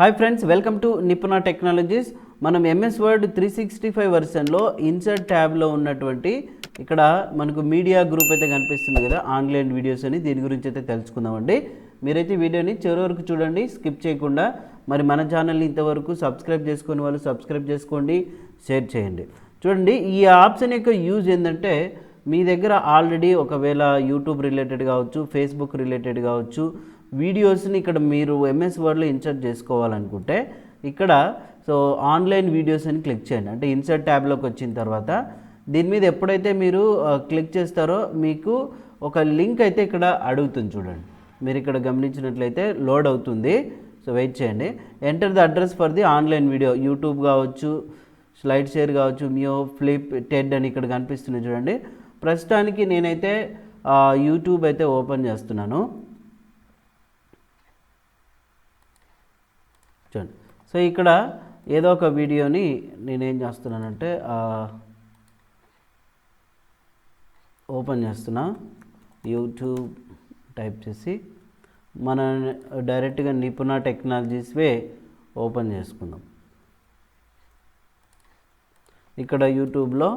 Hi friends, welcome to Nipuna technologies. మనం MS word 365 వర్షన్లో insert ట్యాబ్లో ఉన్నటువంటి ఇక్కడ మనకు మీడియా గ్రూప్ అయితే కనిపిస్తుంది కదా, ఆన్లైన్ వీడియోస్ అని. దీని గురించి అయితే తెలుసుకుందామండి. మీరైతే వీడియోని చివరి వరకు చూడండి, స్కిప్ చేయకుండా. మరి మన ఛానల్ని ఇంతవరకు సబ్స్క్రైబ్ చేసుకునే వాళ్ళు సబ్స్క్రైబ్ చేసుకోండి, షేర్ చేయండి. చూడండి, ఈ ఆప్షన్ యొక్క యూజ్ ఏంటంటే, మీ దగ్గర ఆల్రెడీ ఒకవేళ యూట్యూబ్ రిలేటెడ్ కావచ్చు, ఫేస్బుక్ రిలేటెడ్ కావచ్చు, వీడియోస్ని ఇక్కడ మీరు ఎంఎస్ వర్డ్లో ఇన్సర్ట్ చేసుకోవాలనుకుంటే ఇక్కడ సో ఆన్లైన్ వీడియోస్ అని క్లిక్ చేయండి. అంటే ఇన్సర్ట్ ట్యాబ్లోకి వచ్చిన తర్వాత దీని మీద ఎప్పుడైతే మీరు క్లిక్ చేస్తారో మీకు ఒక లింక్ అయితే ఇక్కడ అడుగుతుంది. చూడండి, మీరు ఇక్కడ గమనించినట్లయితే లోడ్ అవుతుంది. సో వెయిట్ చేయండి. Enter the address for the online video, YouTube కావచ్చు, స్లైడ్ షేర్ కావచ్చు, మియో, ఫ్లిప్, టెడ్ అని ఇక్కడ కనిపిస్తుంది. చూడండి, ప్రస్తుతానికి నేనైతే యూట్యూబ్ అయితే ఓపెన్ చేస్తున్నాను. చూడండి, సో ఇక్కడ ఏదో ఒక వీడియోని నేనేం చేస్తున్నానంటే ఓపెన్ చేస్తున్నా. యూట్యూబ్ టైప్ చేసి మన డైరెక్ట్గా నిపుణ టెక్నాలజీస్ వే ఓపెన్ చేసుకుందాం. ఇక్కడ యూట్యూబ్లో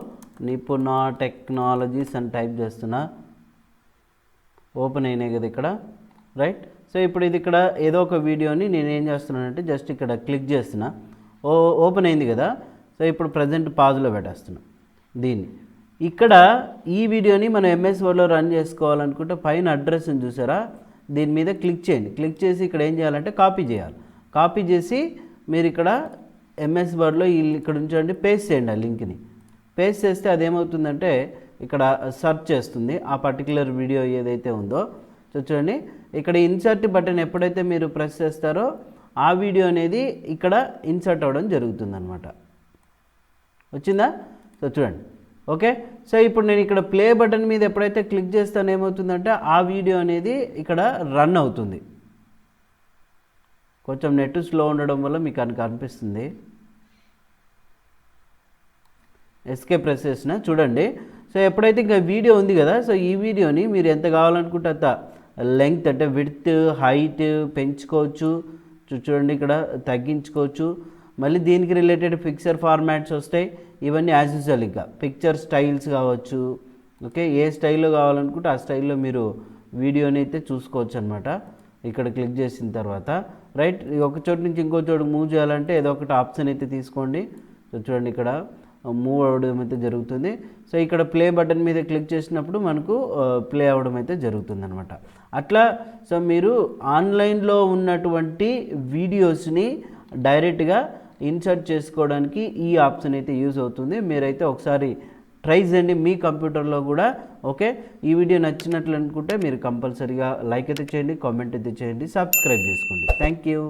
నిపుణ టెక్నాలజీస్ అని టైప్ చేస్తున్నా. ఓపెన్ అయినాయి కదా ఇక్కడ, రైట్. సో ఇప్పుడు ఇది ఇక్కడ ఏదో ఒక వీడియోని నేను ఏం చేస్తున్నానంటే జస్ట్ ఇక్కడ క్లిక్ చేస్తున్నా. ఓపెన్ అయింది కదా. సో ఇప్పుడు ప్రజెంట్ పాజ్లో పెట్టేస్తున్నా దీన్ని. ఇక్కడ ఈ వీడియోని మనం ఎంఎస్ వర్డ్లో రన్ చేసుకోవాలనుకుంటే పైన అడ్రస్ని చూసారా, దీని మీద క్లిక్ చేయండి. క్లిక్ చేసి ఇక్కడ ఏం చేయాలంటే కాపీ చేయాలి. కాపీ చేసి మీరు ఇక్కడ ఎంఎస్ వర్డ్లో ఇక్కడ ఉంచండి, పేస్ట్ చేయండి. ఆ లింక్ని పేస్ట్ చేస్తే అదేమవుతుందంటే ఇక్కడ సెర్చ్ చేస్తుంది ఆ పర్టికులర్ వీడియో ఏదైతే ఉందో. సో చూడండి, ఇక్కడ ఇన్సర్ట్ బటన్ ఎప్పుడైతే మీరు ప్రెస్ చేస్తారో ఆ వీడియో అనేది ఇక్కడ ఇన్సర్ట్ అవ్వడం జరుగుతుంది అనమాట. వచ్చిందా? సో చూడండి, ఓకే. సో ఇప్పుడు నేను ఇక్కడ ప్లే బటన్ మీద ఎప్పుడైతే క్లిక్ చేస్తానో ఏమవుతుందంటే ఆ వీడియో అనేది ఇక్కడ రన్ అవుతుంది. కొంచెం నెట్ స్లో ఉండడం వల్ల మీకు అనిపిస్తుంది. ఎస్కేప్ ప్రెస్ చేసిన చూడండి. సో ఎప్పుడైతే ఇంకా వీడియో ఉంది కదా, సో ఈ వీడియోని మీరు ఎంత కావాలనుకుంటే అంత లెంగ్త్ అంటే విడ్త్, హైట్ పెంచుకోవచ్చు. చూడండి, ఇక్కడ తగ్గించుకోవచ్చు. మళ్ళీ దీనికి రిలేటెడ్ పిక్చర్ ఫార్మాట్స్ వస్తాయి. ఇవన్నీ యాజ్ యూజువల్ ఇంకా పిక్చర్ స్టైల్స్ కావచ్చు. ఓకే, ఏ స్టైల్లో కావాలనుకుంటే ఆ స్టైల్లో మీరు వీడియోని అయితే చూసుకోవచ్చు అనమాట. ఇక్కడ క్లిక్ చేసిన తర్వాత రైట్, ఒక చోటు నుంచి ఇంకో చోటుకు మూవ్ చేయాలంటే ఏదో ఒకటి ఆప్షన్ అయితే తీసుకోండి. సో చూడండి, ఇక్కడ మూవ్ అవ్వడం అయితే జరుగుతుంది. సో ఇక్కడ ప్లే బటన్ మీద క్లిక్ చేసినప్పుడు మనకు ప్లే అవ్వడం అయితే జరుగుతుంది అనమాట. అట్లా సో మీరు ఆన్లైన్లో ఉన్నటువంటి వీడియోస్ని డైరెక్ట్గా ఇన్సర్ట్ చేసుకోవడానికి ఈ ఆప్షన్ అయితే యూజ్ అవుతుంది. మీరైతే ఒకసారి ట్రై చేయండి మీ కంప్యూటర్లో కూడా. ఓకే, ఈ వీడియో నచ్చినట్లు అనుకుంటే మీరు కంపల్సరీగా లైక్ అయితే చేయండి, కామెంట్ అయితే చేయండి, సబ్స్క్రైబ్ చేసుకోండి. Thank you.